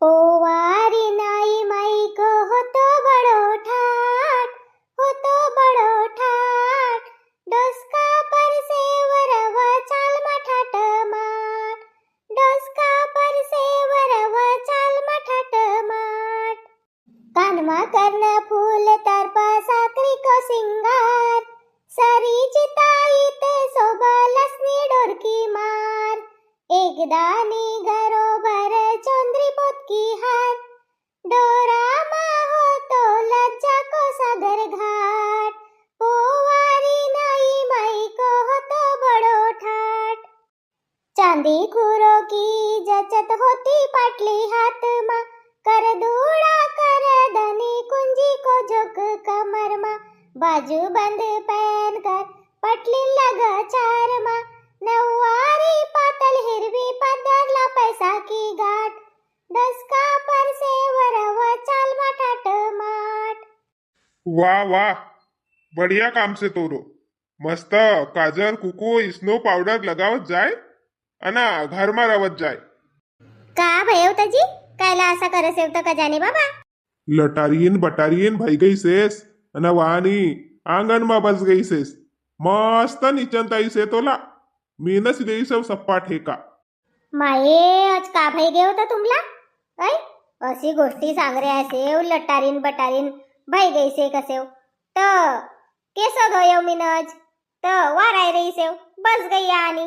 पोवारी नाई माईक होतो बडो ठाट, होतो बडो ठाट, डोसका परसेवर व चाल मठाट माट, डोसका परसेवर व चाल मठाट माट, कानमा कर्ण फूल तर्प साखरी को सिंगार, सरीची ताईत सोबलसनी डोरकी मार, एकदा घरोबर चोंद्री पोतकी हार, डोरामा होतो लज्जा को सागर घाट, पोवारी नाई माई को होतो बडो ठाट, चांदी खुरो की जचत होती पाटली हाथ मा, कर दूड़ा कर धनी कुंजी को झोक कमर मा, बाजू बंद पहन कर पटली लगा चार मा, नऊवारी पातल हिरवी पदरला पैसा की गाठ, डसका परसेवर व चाल मठाट माट. वाह वाह, बढ़िया काम से तोरो. मस्त काजर कुकू स्नो पावडर लगावत जाय अना घरमा रावत जाय. का भयवताजी कायला असा करसेव तर का जाने बाबा. लटारीन बटारीन भाई गई सेस अना वाहनी आंगण मा बस गई सेस. मस्त निचंताई से तोला मीनच देई सब सप्पा ठेका. माये आज का भाई गे होता तुमला काय अशी गोष्टी सांग रे असेव लटारीन बटारीन भाई गई से कसेव त केस धोयव मीनज त वाराय रही सेव बस गई आणि.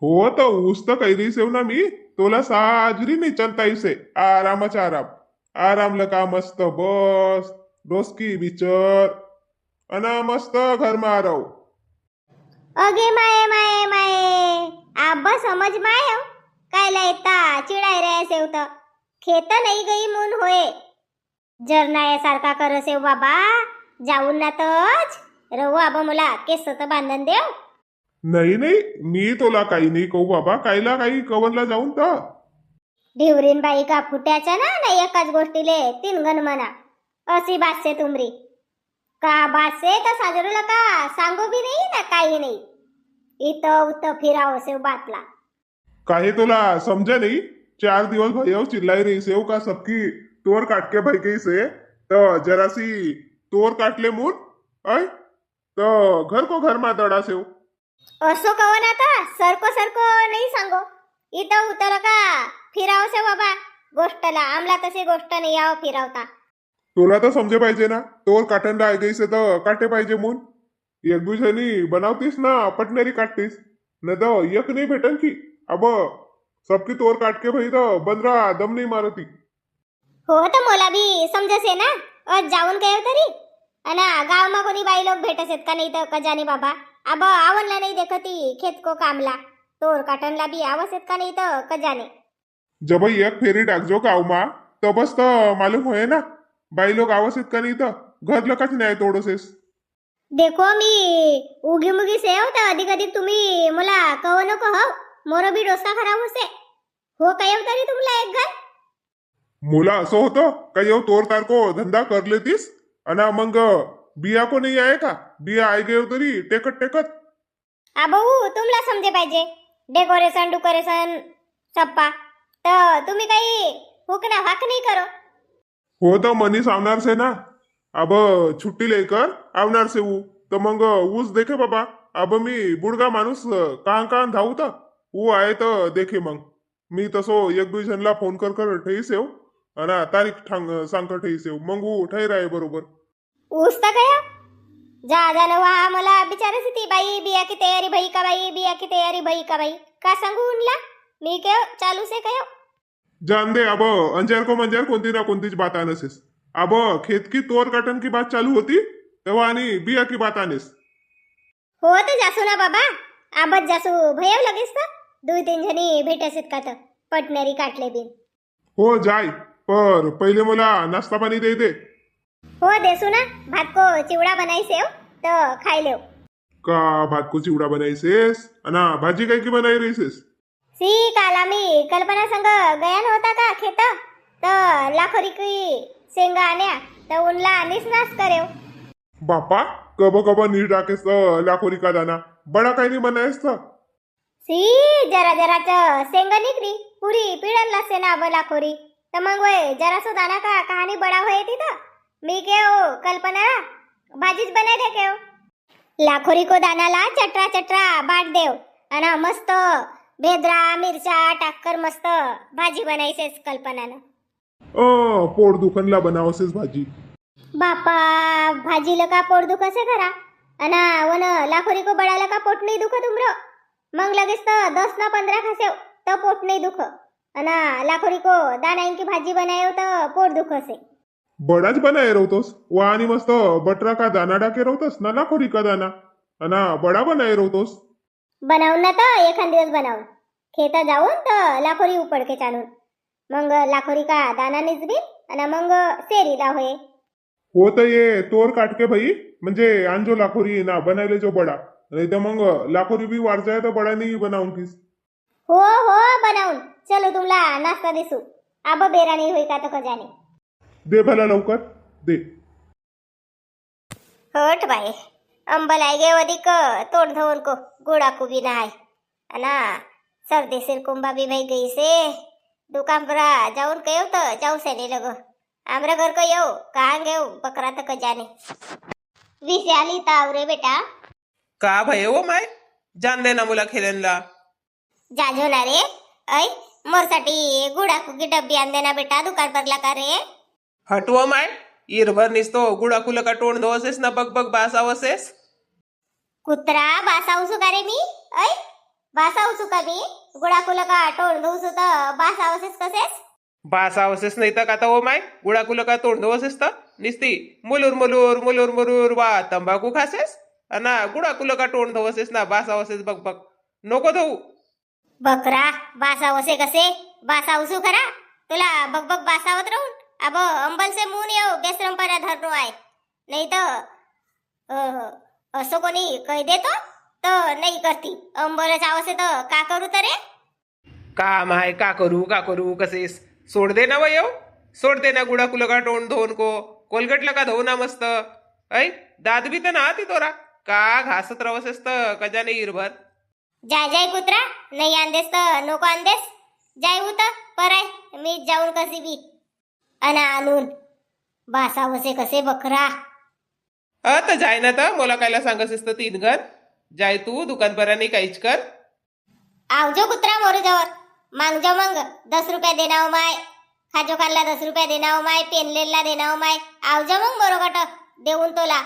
हो तो ऊस तर कैरी सेव ना मी तोला साजरी निचंताई से आरामाचा आराम. आराम लका मस्त बस डोसकी बिचर अना मस्त घरमा राहू. अगे माये माये माये आब्बा समज माय कायला येता चिडाय रे सेव त खेत नाही गई मून होय जरनायासारखा करसेव बाबा. जाऊन ना तच रवू आबा मला केस तर बांधन देव. नाही नाही मी तोला काही नाही कहू बाबा. कायला काही कवनला जाऊन तर ढिवरीन बाई का फुट्याच्या ना नाही एकाच गोष्टीले तीन गण म्हणा अशी बातसे तुमरी का बातसे तर साजरूला का सांगू बी नाही ना काही नाही. इथं उत फिराव सेव बातला काहे तोला समझे नहीं. 4 दिवस भैया चिल्लाई रही सेव का सबकी तोर काट के भाई गई से तो जरासी तोर काटले मुन ऐ तो घर को घर मा दड़ा सेव. असो कवन आता सरको सरको नाही सांगो. इथं उतर का फिराव से बाबा गोष्टला आमला तशी गोष्ट नाही याव फिरावता. तोला तर समजे पाहिजे ना. तोर काटन राय गई से तर काटे पाहिजे मुन. एक दुसरी बनावतीस ना पटनेरी काटतीस न तो एक नहीं भेटन की. अब सबकी तोर काट के भाई तो बंदरा दम नहीं मारती. हो तर मला बी समजसे ना आज जाऊन काय तरी अना गाव मा कोणी बाई लोक भेटसेत का नाही तर कजानी बाबा. अब आवनला नाही देखती खेत को कामला तोर काटनला बी आवसेत का नाही तर कजाने. जब एक फेरी डाकजो गाव मा तबच तर मालूम होय ना बाई लोक आवसेत का नाही तर घर लकाच नाही तोडसेस. देखो मी उगी मुगी सेव तर अधिक अधिक तुम्ही मला कहो नको हो मोर बी डोसा खराब होसे हो काय तरी तुमला एक घर. मुला असं होतं का येऊ तोर तार को धंदा कर लेतीस अना मग बिया को नाही आहे का. बिया आई गयो तरी टेकत टेकत. भाऊ तुमला समजे पाहिजे डेकोरेशन डुकोरेशन सप्पा तर तुम्ही काही हुकना हाक नाही करो. हो तर मनीस आवणार से ना. अब छुट्टी लेकर आवणार से वो तर मग ऊस देखे बाबा. अब मी बुडगा माणूस कहाँ कहाँ धावू तर वो आहे तर देखे. मग मी तसो एक दुई जणला फोन कर कर ठेईस येऊ अना तारीख सांग कर ठेईस येऊ मग वो ठेर आहे बरोबर. ऊस तर काय जा जान वहा मला बिचारे ती बाई बिया की तयारी भई का बाई बिया की तयारी भई का बाई का सांगू उनला मी काय चालू से काय. जान दे. अब अंजार को मंजार कोणती ना कोणतीच बात आनसेस. अब खेत की तोर काटन की बात चालू होती तेव्हा आणि बिया की बात आनेस. हो तर जासू ना बाबा आबत जासू भयव लगेच तर 2-3 जणी भेटसेत का तर पटनेरी काटले बिन. हो जाय पर पहिले मला नाश्ता पाणी दे दे. हो देसू ना भात को चिवडा बनाईसेव तर खाई लेव. का भात को चिवडा बनाईसेस अना भाजी काय की बनाई रहीसेस. सी काल आम्ही कल्पना संग गयान होता का खेत तर लाखोरी की शेंगा आण्या तर उनला निसनास करेव. बापा कब कब नीर डाकेस लाखोरी का दाना बड़ा काही नाही बनायस तर. सी जरा जराच शेंगा निकरी पुरी पिळला से ना बलाखोरी तर मग वय जरासो दाना का कहाणी बडा होय तिथं मी केव कल्पना भाजीच बनाय दे केव लाखोरी को दानाला चटरा चटरा बाट देव आणि मस्त भेद्रा मिरच्या टाककर मस्त भाजी बनायचेच कल्पनानं पोट दुखनला बनावसेस भाजी. बापा भाजीला का पोट दुखसे खरा अना वन लाखोरी को बडाला का पोट नाही दुखत उमरो मग लगेच तर 10 ना 15 खासेव तर पोट नाही दुख अना लाखोरी को दाना की भाजी बनायो तर पोट दुखसे बडाच बनाय रवतोस वा आणि मस्त बटरा का दाना डाके रवतोस ना लाखोरी का दाना अना बडा बनाय रवतोस. बनावून ना तर एखाद दिवस बनावून खेता जाऊन तर लाखोरी उपडके चालून मग लाखोरी का दाना निजबी आणि मग सेरीला होय हो तर ये तोर काटके भाई म्हणजे आणजो लाखोरी ना बनायले जो बडा नाही तर मग लाखोरी बी वारजाय तर बडा नाही बनावून तीस. हो हो बनावून चलो तुमला नाश्ता दिसू आब बेरा नाही होई का तो खजाने दे भला लवकर दे. हट बाई अंबल आहे गे वधिक तोंड धवून को गोडा कुबी नाही अना सर्दी सिरकुंबा भी भाई गई से दुकान पर जाऊन कयो तर जाऊ से नहीं लगो आमरा घर को यो कहाँ गयो बकरा तक जाने विशाली तावरे बेटा का भय हो माय जान देना मुला खेळणला जाजो ना रे ऐ मोरसाठी गुडाकू की डब्बी आण देना बेटा दुकान पर ला का रे हटवो माय ईरभर निसतो गुडाकुल का तोंड धोसेस ना बग बग बासावसेस कुत्रा बासावसू का रे मी ऐ बासावसू का मी गुडाकुल का तोंड धुसू तर बासावसेस कसेस बासावसेस नाही तर आता हो माय गुडाकुल का तोंड धोसेस तर निसती मुलूर मुलूर मुलूर मुलूर वा तंबाखू खासेस अना गुडाकुल का तोंड धोसेस ना बासावसेस बग बग नको धोऊ बकरा बासावसे कसे बासावसू खरा तुला बग बग बासावत राहून अब अंबल से मुंह येऊ बेसरम पर धरनो आहे नाही तर असं कोणी कही देतो तर नाही करती अंबलच आवसे तर का करू तरे काम आहे का करू कसेस सोड दे ना वय सोड दे ना गुडाकुल का तोंड धोन को कोलगटला का धोना मस्त ऐ दात भी तर ना ती तोरा का घासत रवसेस तर कजाने ईरभर जाय जाय कुत्रा नाही आणदेस तर नको आणदेस जाय उत पराय मी जाऊन कशी बी अना आणून बासावसे कसे बकरा तर जाय ना तर मला कायला सांगसेस तर 3 घर जाय तू दुकान पराने काहीच कर आवजो कुत्रा मोरू जवर मांगजो मंग 10 रुपया देना हो माय खाजो खाल्ला 10 रुपया देना हो माय पेनलेला देना हो माय आवजो मंग बरोगट देऊन तोला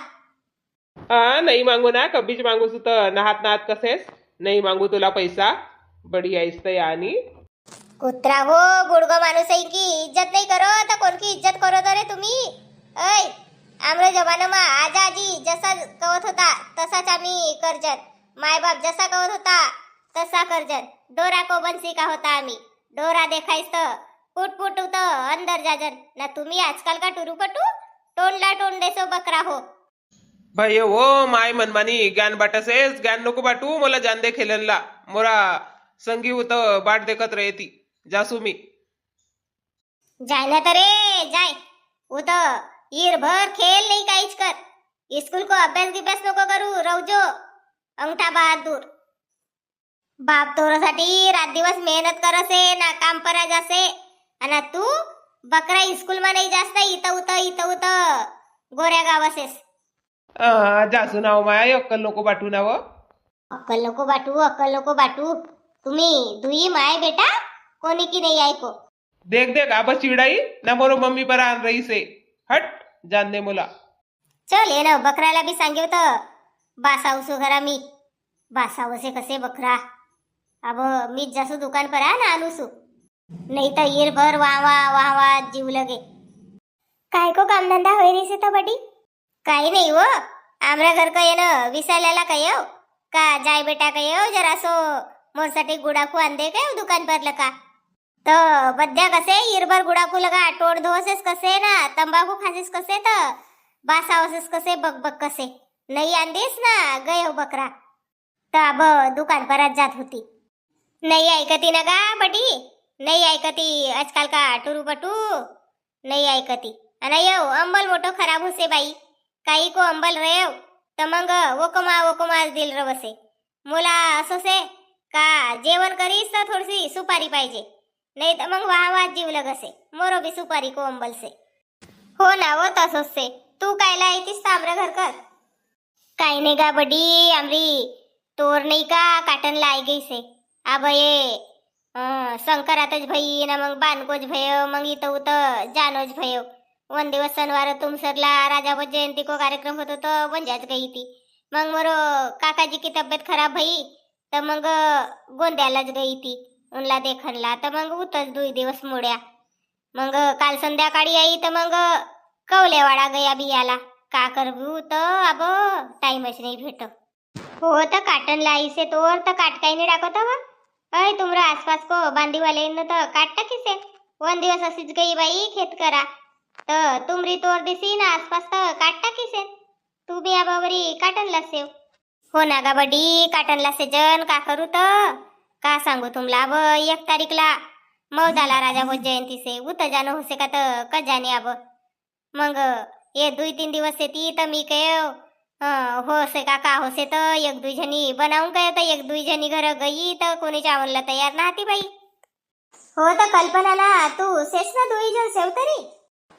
नाही मागू ना कबीच मागू तू तर नाहात कसेस नाही मागू तुला पैसा बडी आईस तर आणि कुत्रा हो गुडगो माणूस आहे की इज्जत नाही करो तर कोणकी इज्जत करो तर रे तुम्ही ऐ आमरे जमानामा आजा आजी जसा कवत होता तसाच आम्ही करजन माय बाप जसा कवत होता तसा करजन डोरा को बंसी का होता आम्ही डोरा देखायस तर पुट पुट उत अंदर जाजन ना तुम्ही आजकाल का टुरूपटू तोंडला तोंड देसो बकरा हो भाई हो माय मनमानी ज्ञान बाटसेस ज्ञान नको बाटू मला जान दे खेळणला मोरा संगी होत बाट देखत रहेती जासू मी जाय ना तरे जाय उत ईर भर खेल नाही काहीच कर स्कूल को अभ्यास गिभ्यास नको करू रवजो अंगठा बहादूर बाप तोरासाठी रात दिवस मेहनत करसे ना काम परा जासे आणि तू बकरा स्कूल मा नाही जास्त इथं उत गोऱ्या गावासेस जासू नाव माय अक्कल नको बाटू नाव अक्कल नको बाटू तुम्ही दुई माय बेटा कोणी की नाही ऐको देख आबा चिड़ाई ना मोरो मम्मी पर आन रही से हट जान दे मुला चल ये ना बकराला बी सांगेव तर बासावसो घरा मी बासावसे कसे बकरा अब मी जसो दुकान पर आ ना आणूसू नहीं तो ईर भर वाह जीव लगे काय को काम धंदा होई रही से तो बडी काही नहीं वो आमरा घर का ये न विसाल्याला कयो का जाय बेटा कयो जरा सो मोरसाठी गुडाकू आंदे कयो दुकान पर लका तो बद्या कसे ईरभर गुडाकू लगा तोड़ धोसेस कसे ना तंबाकू खासेस कसे तर बासावसेस कसे बक कसे नहीं आंदेस ना गयो बकरा तो अब दुकान परच जात होती नहीं ऐकती ना गा बडी नहीं ऐकती आजकाल का टुरू बटू नहीं ऐकती आणि यो अंबल मोठो खराब होसे बाई काही को अंबल रेव तर मग वोकोमा दिल रवसे मुला असो से का जेवण करीस तर थोडीशी सुपारी पाहिजे नाही तर मग वाह जीव लगसे मोरो भी सुपारी को अंबल से. हो ना वो तसंच से. तू कायला येतीस तांबरा घर कर. काही नाही गा बडी आमरी तोर नाही का काटनला आई गई से. अब ये संक्रांतच भई ना मग बानकोच भयो मग इथं उथं जानोच भयो. वन दिवस सणवार तुमसरला राजावत जयंती को कार्यक्रम होतो तो वंजाच गई थी. मग मोरो काकाजी की तब्येत खराब भई तर मग गोंद्यालाच गई थी उनला देखनला. तर मग उतच 2 दिवस मोड्या. मग काल संध्याकाळी आई तर मग कवलेवाडा गया बियाला. का करबू तर अब टाइमच नाही भेट. हो तर काटनला आई से तोर तर काट काही नाही टाकत हवा. अय तुमरा आसपास को बांधी वाले न तर काट टाकीसे. 1 दिवस अशीच गई बाई खेत करा. तर तुमरी तोर दिसी ना आसपास तर काट टाकीसे. तू बी आबावरी काटनला सेव. हो ना गा बडी काटनला सेजन का करू तर का सांगू तुमला. अब 1 तारीखला मौदाला राजा हो जयंती से उत जाणं होसे का तर का जाणे. अब मग ये 2-3 दिवस येती तर मी काय होसे का होसे तर 1-2 जणी बनावून काय तर 1-2 जणी घर गई तर कोणी चावलला तयार नाहती बाई. हो तर कल्पना ना तू सेस ना 2 जण सेव तरी.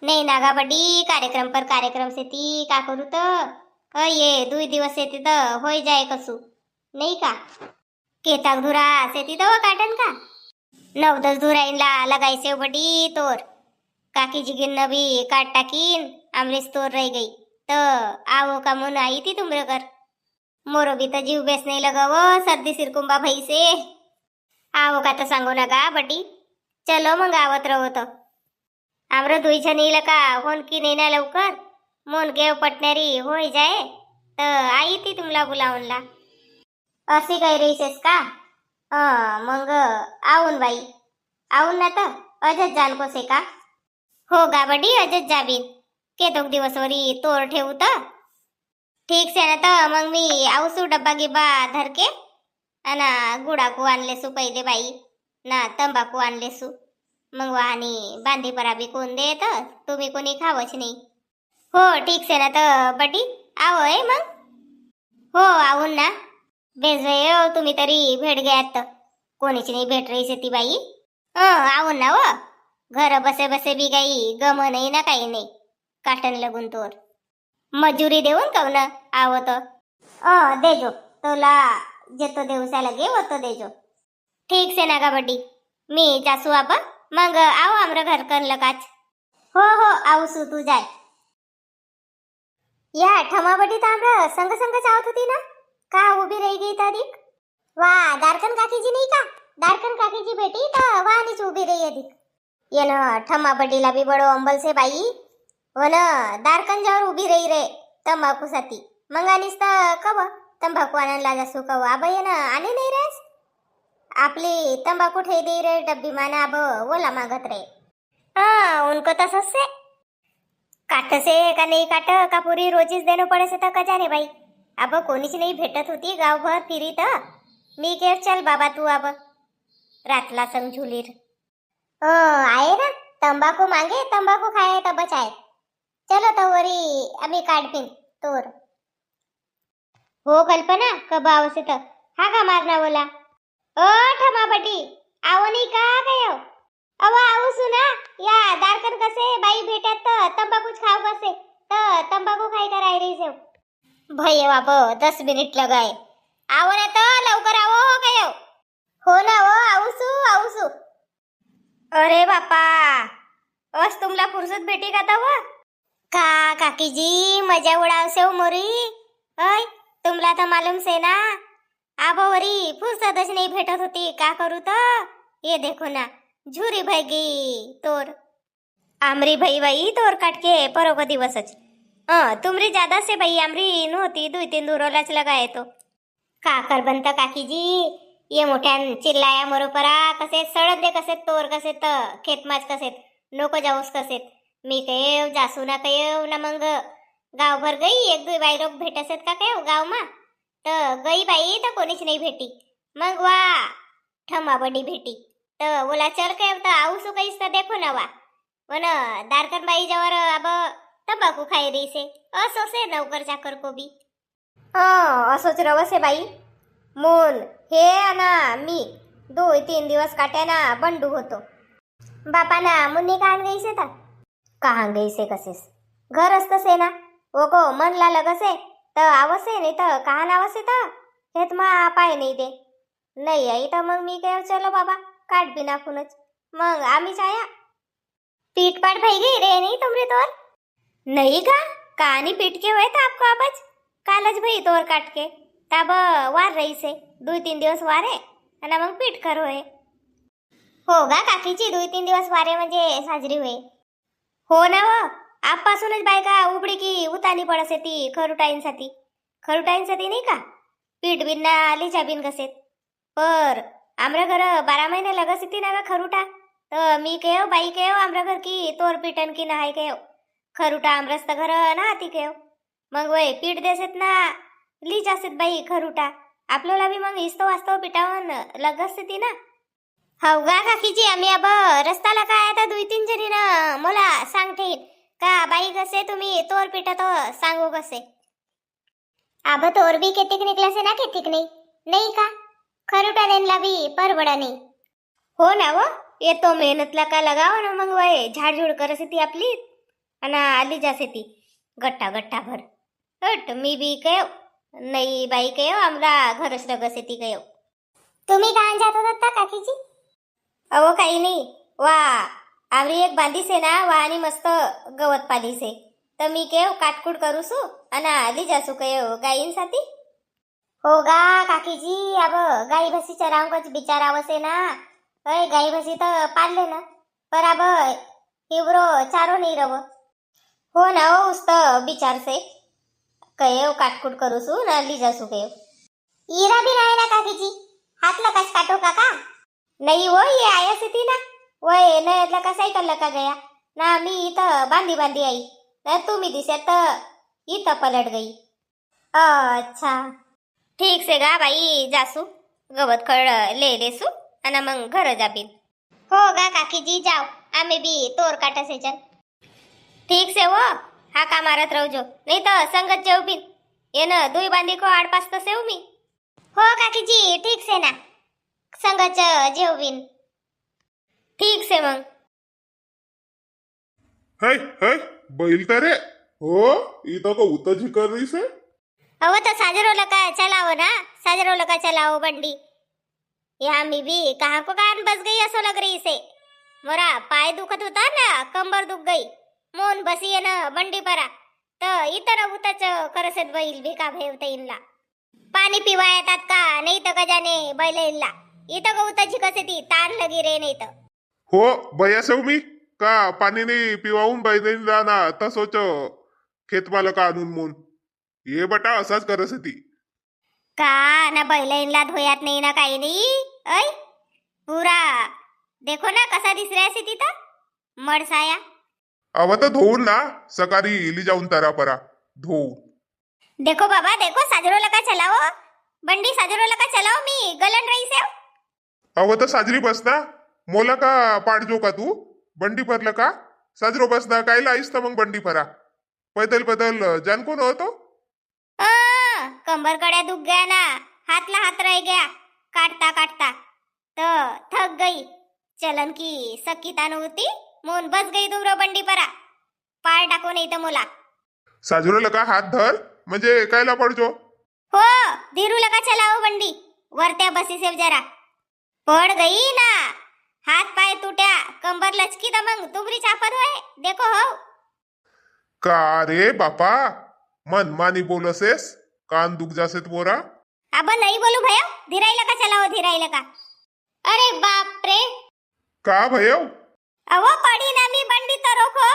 नाही नागा बडी कार्यक्रम पर कार्यक्रम से ती का करू तर ये 2 दिवस येते तर होय जाय कसू नाही का. केताक धुरा सेती तर काटन का 9-10 धुराईनला लगायसे बडी तोर. काकी जिगिन बी काट टाकीन आमरेस तोर रह गई तर आवो का मुन आई ती तुमरे कर. मोरो भी तर जीव बेस नाही लगाव सर्दी सिरकुंबा भई से. आवो का तर सांगू नका बडी. चलो मग आवत रहो तो. आमरो 2 जणीला का होन की नाही ना लवकर मोन गेव पटणारी होय जाय तर आई ती तुमला बुलावूनला. अशी काही रहीसेस का. मग आऊन बाई आऊन ना तर अजच जान को से का. हो गा बडी अजच जाबीन. केतोक दिवसवरी तोर ठेवू तर ठीक से ना तर मग मी आवसू डब्बा गिब्बा धरके अना गुडाकू आणलेसू पहिले बाई ना तंबाखू आणलेसू. मग वाहनी बांधी पराबी कोण देत तुम्ही कोणी खावच नाही. हो ठीक से ना तर बडी आवय मग. हो आऊन ना बेज तुम्ही तरी भेट घ्यात कोणीच नाही भेट रही से ती बाई. आऊन ना व घर बसे बसे बी काही गम नाही ना काही नाही. काटन लगून तोर मजुरी देऊन कव ना आवत देजो तुला जेतो देऊसा लगे वो तो देजो. ठीक से ना गा बडी मी जासू आप मग आओ आमरा घर कर लगाच. हो हो आवसू तू जाय. या ठमाबडी तर आमरा संग संग चावत होती ना का उभी रही गई तारीख. वा दारकन काकीजी नाही का. दारकन काकीजी बेटी तर वाहनीच उभी रही अधिक. ये न ठमाबडीला बी बडो अंबल से बाई. हो ना दारकन जावर उभी रही रे तंबाखू साठी. मग आणीस तर कव तंबाखू आणायला जासू कव आबा ये ना आणे नाही रेस. आपली तंबाखू ठे दे रे डब्बी माना अब ओला मागत रे. उनको तसंच से काट से का नाही काट का पुरी रोजीच देणं पडे से तर का जाने बाई. अब कोणीच नाही भेटत होती गावभर फिरी तर मी के चल बाबा तू अब रातला समझुलीर. आए ना तंबाखू मांगे तंबाखू खाए तर बचाए. चलो तो वरी अभी काट पिन तोर. हो कल्पना कब आवसे तर हा का मारना बोला. ठमाबटी आवो नाही का गयो. अव आऊ सुना या दारकन कसे बाई भेटत तर तंबाखूच खाऊ कसे तर तंबाखू खाई कराय रही से. भय बाप 10 मिनिट लगाए. आवो ना तर लवकर आवो हो गयो. हो ना हो आवसू आवसू. अरे बापा बस तुमला फुर्सत भेटी का तव का काकीजी मजा उडावसे हो मोरी. अय तुमला तर मालूम से ना आबावरी फुर्सतच नाही भेटत होती का करू तर. ये देखो ना झुरी भई गई तोर. आमरी भई बाई तोर काटके परोग दिवसच. तुमरी ज्यादा से बाई आमरी नव्हती 2-3 दुरोलाच लगाए तो. का कर बनता काकीजी ये मोठ्यान चिल्लाया मरोपरा कसे सळद दे कसे तोर कसे तर खेतमाच कसे नको जाऊस कसे. मी कहेव जासू ना कहेव ना मग गावभर गई 1-2 बाई लोक भेटसेत का कहेव गाव मा तर गई बाई तर कोणीच नाही भेटी. मग वा ठमाबडी भेटी तर बोला चल कहेव तर आवसू कहीस तर देखो ना वा वन दारकन बाई जवर अब तंबाखू खाई रही से असो से नौकर चाकर को भी. असोच रवसे बाई. मोन हे ना मी 2-3 दिवस काट्याना बंडू होतो बापा ना मुन्नी कहाँ गई से था? कहाँ गई से कसेस घर असतं से ना वो को मन ला लगसे तर आवसे नाही तर कहाँ नावसे तर हेत मा पाय नाही दे नाही आई तर मग मी काय चलो बाबा काट बी नाखूनच मग आम्ही छाया पीठ पाट भई गई रे नहीं तुमरे तोर नहीं का कहानी पीट के हुए था आपको आबज कालच भई तोर काट के तब वार रही से 2-3 दिवस वारे आणि मग पीठ कर होय होगा काकीची 2-3 दिवस वारे म्हणजे साजरी होय हो ना व आजपासूनच बायका उबडी की उतानी पडसे ती खरुटाईंसाठी नाही का पीठ बिन ना आलीच्या बिन कसेत पर आमरा घर 12 महिने लगस ती ना खरुटा तर मी केव बाई केव आमरा घर की तोर पीठन की नहाय केव खरुटा आमरस तर घर ना ती केव मग वय पीठ देसेत ना लीच असेत बाई खरुटा आपल्याला बी मग इस्तो वास्तव पिठावन लगस ती ना हवगा काकीची आम्ही अब रस्ताला काय आता 2-3 जणी ना मला सांगते का बाई कसे तुम्ही तोर पिठा तो सांगू कसे अब तोर भी कितीक निकला से ना कितीक नाही का खरुटा नेनला भी परवडा नाही हो ना वो ये तो मेहनतला का लगाव ना मग वय झाडझूड करसे ती आपली आणि आली जासे ती गट्टा गट्टा भर हट मी बी कयो नाही बाई कयो आमला घरच लगसे ती कयो तुम्ही कहाँ जात होता काकीजी अहो काही नाही वा आवरी एक बांधी से ना वाहनी मस्त गवत पाली से तर मी केव काटकूट करू सु आणि आली जासू कयो गायींसाठी होगा काकीजी अब गाई भसी चराव कच बिचाराव से ना अय गाई भसी तर पालले ना पर अब हिवरो चारो नहीं रव हो ना हो उस्त बिचार से कयो काटकूट करू सु ना ली जासू कयो ईरा भी राहिला काकीजी हात लकाच काटो काका नहीं वो ये आया सी थी ना वय नयतला का सायकल लका गया ना मी इथं बांधी बांधी आई ना तुम्ही दिसे तर इथं पलट गई अच्छा ठीक से गा बाई जासू गवत खड ले लेसू आणि मग घर जाबीन हो गा काकीजी जाओ आम्ही बी तोर काटा से चल ठीक से वो हा का मारत रहो नहीं तो संगत जेव बिन ये न दुई बांधी को आड पास तो सेव मी हो काकीजी ठीक से ना संगत जेव बिन ठीक से मग है बैल तरे हो इथं का उतजी कर रही से अहो तो साजरो लका चलाओ ना साजरो लका चलाओ बंडी यहाँ मी भी कहाँ को कान बस गई असो लग रही से मोरा पाय दुखत होता ना कंबर दुख गई मोन बसी है ना बंडी परा तो इतर उतच करसेत बैल भी का भेवता इनला पाणी पिवा येतात का नाही तर का जाने बैल इनला इथं का उतची कसे ती ताण लगी रे नाही तर हो बया सेव मी का पाणी नाही पिवावून बैल ना तसोच खेत मालक आणून मोन ये बटा असाच करस ती का ना बैलांना धोयात नाही ना काही नाही ऐ पुरा देखो ना कसा दिस रहा है तिथं मडसाया अव तर धुवून ना सकाळी इली जाऊन तरा परा धुवून देखो बाबा देखो साजरो लका चलाओ बंडी साजरो लका चलाओ मी गलन रही से अव तर साजरी बसना मोला का पाडजो का तू बंडी परल का साजरो बसना कायला आईस तर मग बंडी परा पैदल पैदल जान कोण होतो कंबर कड्या दुख गया ना हाथला हाथ रह गया काटता काटता तो थक गई चलन की सकीता नव्हती मोन बस गई दूर बंडी परा पाय टाको नाही तर मोला साजरो लका हात धर म्हणजे कायला पडजो हो धीरू लगा चलाओ बंडी वरत्या बसी से जरा पड़ गई ना हाथ पाय टूटा कंबर लचकी तो मग तुमरी चापत होय देखो हो का रे बापा मन मानी बोलसेस कान दुख जासेत मोरा अब नहीं बोलू भयो धीराई लगा चलाओ धीराई लगा अरे बाप रे का भयो अवो पड़ी ना मी बंडी तो रोको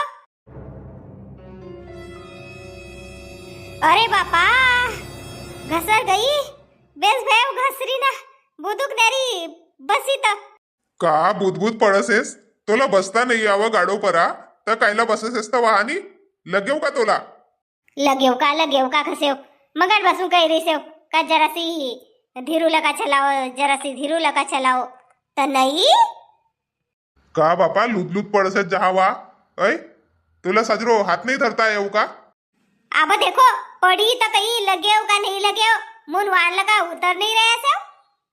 अरे बापा घसर गई बेस भयो घसरी ना बुदुक देरी बसी तो का बुदबुद पडसेस तोला बसता नाही यावं गाडो परा तर कायला बससेस तर वाहनी लगेव का तोला लगेव का कसेव मगर बसू कही रही सेव का जरासी धीरू लगा चलाओ तो नहीं का बापा लुदलुद पडसेस जहावा ऐ तुला साजरो हात नाही धरता येऊ का अब देखो पड़ी तो कहीं लगेव का नहीं लगेव मुन वान लगा उतर नहीं रहा सेव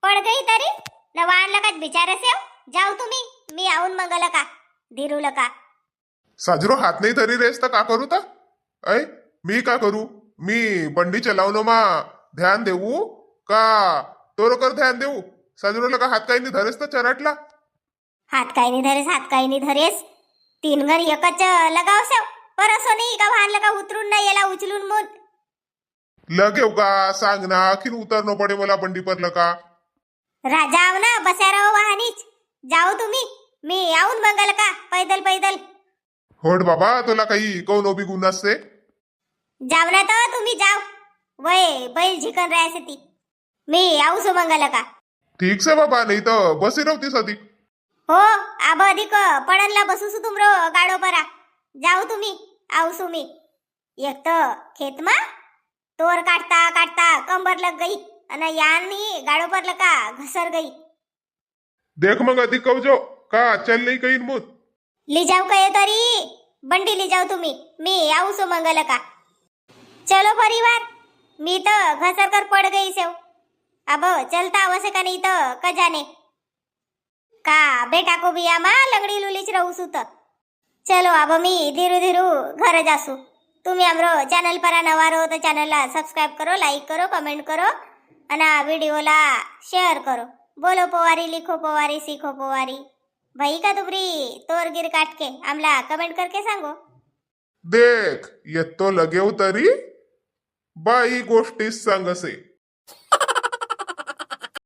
पड़ गई तरी न वान लगा बिचारे सेव जाओ तुम्ही मी आऊन मंगल का धीरू लका. साजरो हात नाही धरी रेस तर का करू तर ऐ मी का करू मी बंडी चलावणं मा ध्यान देऊ का तोरकर ध्यान देऊ साजरोला का हात काही नाही धरेस तर चराटला हात काही नाही धरेस, हात काही नाही धरेस. तीन घर एकच लगाव सेव. पर असं नाही का भान लगा उतरून नाही याला उचलून मून. लगेव का सांग ना आखिर उतरणं पडे मला बंडी परलं का राजा आव ना बस्याराव वाहनीच. जाऊ तुम्ही, मी आऊन मंगल का पैदल पैदल. होड बाबा तुला काही कौन ओबी गुण असते जाव ना तर तुम्ही जाव. वय बैल झिकन राहायचे ती. मी आऊ सो मंगल का. ठीक से बाबा नाही तर बसी नव्हती सदी हो आब अधिक पडनला बसूसू तुमरो गाडो परा. जाऊ तुम्ही आवसू मी. एक तर खेतमा तोर काटता काटता कंबर लग गई आणि यानी गाडो परलं का घसर गई. देख मग अधिक कवजो का चल नाही काही मुत ली जाऊ काय तरी बंडी ली जाऊ तुम्ही. मी आऊ सो मंगल का. चलो परिवार, मी तर घसर कर पड गई सेव. अब चलता आवश्यक का नहीं तो कजाने का बेटा को भी आमा लंगडी लुलीच रहू सुत. चलो अब मी धीरू धीरू घर जासू. तुम्ही आमरो चॅनल पर नवा रहो तो चॅनलला सबस्क्राईब करो, लाईक करो, कमेंट करो आणि व्हिडिओला शेअर करो. बोलो पोवारी, लिखो पोवारी, सीखो पोवारी. भाई का तुमरी तोर गिर काट के आमला कमेंट करके सांगो. देख येतो लगेव तरी बाई गोष्टीस सांगसे